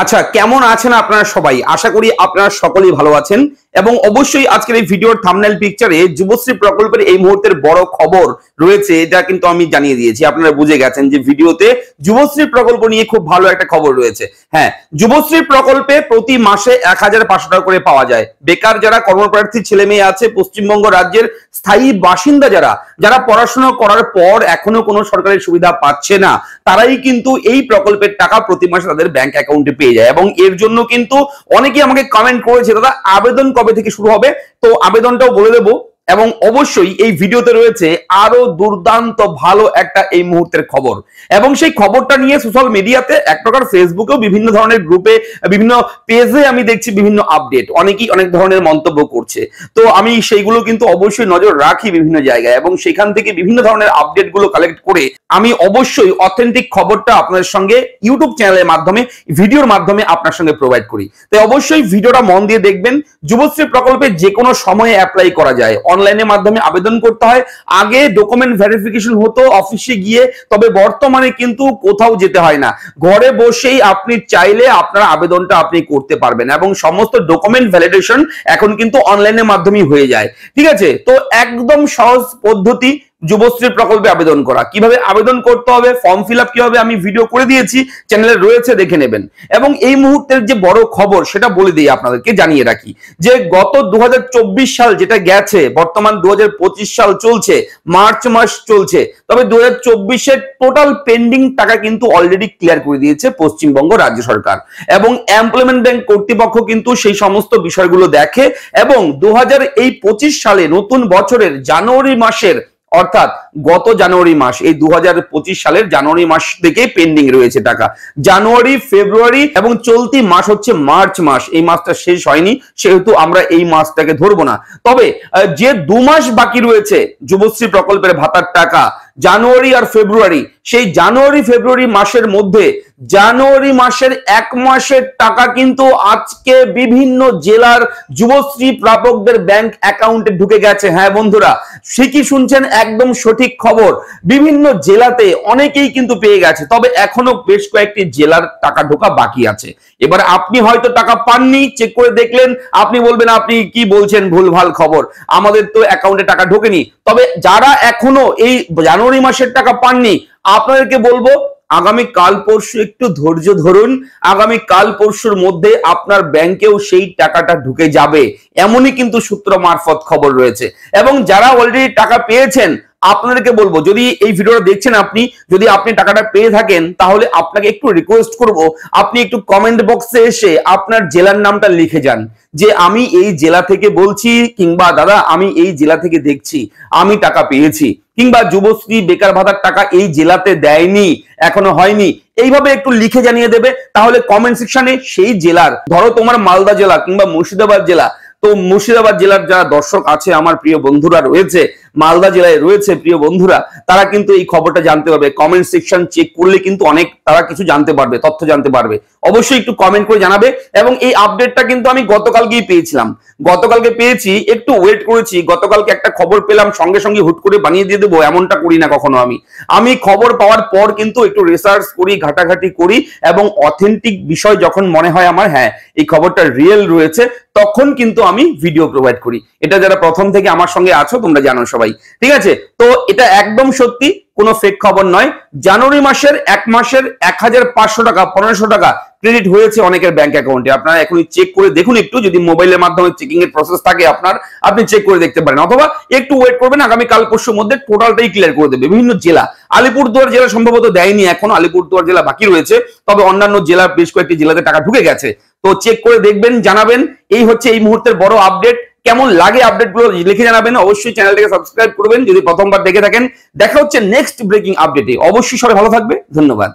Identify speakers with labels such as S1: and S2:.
S1: আচ্ছা, কেমন আছেন আপনারা সবাই? আশা করি আপনারা সকলেই ভালো আছেন এবং অবশ্যই আজকের এই ভিডিওর থাম্বনেল পিকচারে যুবশ্রী প্রকল্পের এই মুহূর্তের বড় খবর রয়েছে, এটা কিন্তু আমি জানিয়ে দিয়েছি। আপনারা বুঝে গেছেন যে ভিডিওতে যুবশ্রী প্রকল্প নিয়ে খুব ভালো একটা খবর রয়েছে। হ্যাঁ, যুবশ্রী প্রকল্পে প্রতি মাসে ১,৫০০ টাকা করে পাওয়া যায়। বেকার যারা কর্মপ্রার্থী ছেলে মেয়ে আছে, পশ্চিমবঙ্গ রাজ্যের স্থায়ী বাসিন্দা যারা পড়াশোনা করার পর এখনো কোনো সরকারি সুবিধা পাচ্ছে না, তারাই কিন্তু এই প্রকল্পের টাকা প্রতি মাসে তাদের ব্যাংক অ্যাকাউন্টে পেয়ে যায়। এবং এর জন্য কিন্তু অনেকেই আমাকে কমেন্ট করেছে, দাদা আবেদন কবে থেকে শুরু হবে? তো আবেদনটাও বলে দেবো। এবং অবশ্যই এই ভিডিওতে রয়েছে আরো দুর্দান্ত ভালো একটা এই মুহূর্তের খবর, এবং সেই খবরটা নিয়ে সোশ্যাল মিডিয়াতে এক প্রকার ফেসবুকেও বিভিন্ন ধরনের গ্রুপে, বিভিন্ন পেজে আমি দেখছি বিভিন্ন আপডেট, অনেকেই অনেক ধরনের মন্তব্য করছে। তো আমি সেইগুলো কিন্তু অবশ্যই নজর রাখি বিভিন্ন জায়গায়, এবং সেখান থেকে বিভিন্ন ধরনের আপডেট গুলো কালেক্ট করে আমি অবশ্যই অথেন্টিক খবরটা আপনাদের সঙ্গে ইউটিউব চ্যানেলের মাধ্যমে, ভিডিওর মাধ্যমে আপনার সঙ্গে প্রোভাইড করি। তাই অবশ্যই ভিডিওটা মন দিয়ে দেখবেন। যুবশ্রী প্রকল্পে যে কোনো সময়ে অ্যাপ্লাই করা যায়, অনলাইনের মাধ্যমে আবেদন করতে হয়। আগে ডকুমেন্ট ভেরিফিকেশন হতো অফিসে গিয়ে, তবে বর্তমানে কিন্তু কোথাও যেতে হয় না, ঘরে বসেই আপনি চাইলে আপনার আবেদনটা আপনি করতে পারবেন, এবং সমস্ত ডকুমেন্ট ভ্যালিডেশন এখন কিন্তু অনলাইনের মাধ্যমেই হয়ে যায়। ঠিক আছে, তো একদম সহজ পদ্ধতি যুবশ্রী প্রকল্পে আবেদন করা। কিভাবে আবেদন করতে হবে, ফর্ম ফিল আপ কিভাবে, আমি ভিডিও করে দিয়েছি, চ্যানেলে রয়েছে, দেখে নেবেন। এবং এই মুহূর্তের যে বড় খবর সেটা বলে দিই আপনাদেরকে, জানিয়ে রাখি যে গত 2024 সাল যেটা গেছে, বর্তমান 2025 সাল চলছে, মার্চ মাস চলছে, তবে 2024-এর টোটাল পেন্ডিং টাকা কিন্তু অলরেডি ক্লিয়ার করে দিয়েছে পশ্চিমবঙ্গ রাজ্য সরকার, এবং এমপ্লয়মেন্ট ব্যাংক কর্তৃপক্ষ কিন্তু সেই সমস্ত বিষয়গুলো দেখে, এবং 2025 সালে নতুন বছরের জানুয়ারি মাসের, অর্থাৎ গত জানুয়ারি মাস, এই 2025 সালের জানুয়ারি মাস থেকে পেন্ডিং রয়েছে টাকা। জানুয়ারি, ফেব্রুয়ারি এবং চলতি মাস হচ্ছে মার্চ মাস, এই মাসটা শেষ হয়নি, সেহেতু আমরা এই মাসটাকে ধরবো না। তবে যে 2 মাস বাকি রয়েছে যুবশ্রী প্রকল্পের ভাতার টাকা, জানুয়ারি আর ফেব্রুয়ারি, সেই জানুয়ারি ফেব্রুয়ারি মাসের মধ্যে জানুয়ারি মাসের 1 মাসের টাকা কিন্তু আজকে বিভিন্ন জেলার যুবশ্রী প্রাপকদের ব্যাংক অ্যাকাউন্টে ঢুকে গেছে। হ্যাঁ বন্ধুরা, ঠিকই শুনছেন, একদম সঠিক খবর। বিভিন্ন জেলাতে অনেকেই কিন্তু পেয়ে গেছে, তবে এখনো বেশ কয়েকটি জেলার টাকা ঢোকা বাকি আছে। এবার আপনি হয়তো টাকা পাননি, চেক করে দেখলেন, আপনি বলবেন আপনি কি বলছেন, ভুলভাল খবর, আমাদের তো অ্যাকাউন্টে টাকা ঢোকেনি। তবে যারা এখনো এই জানুয়ারি মাসের টাকা পাননি, আপনাদেরকে বলবো আগামী কাল পরশু একটু ধৈর্য ধরুন, আগামী কাল পরশুর মধ্যে আপনার ব্যাংকেও সেই টাকাটা ঢুকে যাবে, এমনই কিন্তু সূত্র মারফত খবর রয়েছে। এবং যারা অলরেডি টাকা পেয়েছেন, আপনাদেরকে বলবো, যদি এই ভিডিওটা দেখছেন আপনি, যদি আপনি টাকাটা পেয়ে থাকেন, তাহলে আপনাকে একটু রিকোয়েস্ট করব, আপনি একটু কমেন্ট বক্সে এসে আপনার জেলার নামটা লিখে যান, যে আমি এই জেলা থেকে বলছি, কিংবা দাদা আমি এই জেলা থেকে দেখছি, আমি টাকা পেয়েছি, কিংবা যুবশ্রী বেকার ভাতার টাকা এই জেলাতে দেয়নি, এখনো হয়নি, এইভাবে একটু লিখে জানিয়ে দেবে। তাহলে কমেন্ট সেকশনে সেই জেলার, ধরো তোমার মালদা জেলা কিংবা মুর্শিদাবাদ জেলা, তো মুর্শিদাবাদ জেলার যারা দর্শক আছে, আমার প্রিয় বন্ধুরা রয়েছে, মালদা জেলায় রয়েছে প্রিয় বন্ধুরা, তারা কিন্তু এই খবরটা জানতে পারবে। কমেন্ট সেকশন চেক করলে কিন্তু অনেক তারা কিছু জানতে পারবে, তথ্য জানতে পারবে। অবশ্যই একটু কমেন্ট করে জানাবে। এবং এই আপডেটটা কিন্তু আমি গতকালকেই পেয়েছিলাম, গতকালকে পেয়েছি, একটু ওয়েট করেছি। গতকালকে একটা খবর পেলাম, সঙ্গে সঙ্গে হুট করে বানিয়ে দিয়ে দেবো এমনটা করি না কখনো। আমি খবর পাওয়ার পর কিন্তু একটু রিসার্চ করি, ঘাটাঘাটি করি, এবং অথেন্টিক বিষয় যখন মনে হয় আমার, হ্যাঁ এই খবরটা রিয়েল রয়েছে, তখন কিন্তু আমি ভিডিও প্রোভাইড করি। এটা যারা প্রথম থেকে আমার সঙ্গে আছো তোমরা জানো সবাই, ঠিক আছে? তো এটা একদম সত্যি, কোনো ফেক খবর নয়। জানুয়ারি মাসের 1 মাসের 1,500 টাকা, 1500 টাকা ক্রেডিট হয়েছে অনেকের ব্যাংক অ্যাকাউন্টে। আপনারা এখনই চেক করে দেখুন একটু, যদি মোবাইলের মাধ্যমে চেকিং এর প্রসেস থাকে আপনার, আপনি চেক করে দেখতে পারেন, অথবা একটু ওয়েট করবেন, আগামী কাল পরশুর মধ্যে টোটালটাই ক্লিয়ার করে দেবে বিভিন্ন জেলা। আলিপুরদুয়ার জেলা সম্ভবত দেয়নি এখনো, আলিপুরদুয়ার জেলা বাকি রয়েছে, তবে অন্যান্য জেলা, বেশ কয়েকটি জেলাতে টাকা ঢুকে গেছে। তো চেক করে দেখবেন, জানাবেন। এই হচ্ছে এই মুহূর্তের বড় আপডেট। কেমন লাগে আপডেটগুলো লিখে জানাবেন। অবশ্যই চ্যানেলটাকে সাবস্ক্রাইব করবেন যদি প্রথমবার দেখে থাকেন। দেখা হচ্ছে নেক্সট ব্রেকিং আপডেটে। অবশ্যই সবাই ভালো থাকবে, ধন্যবাদ।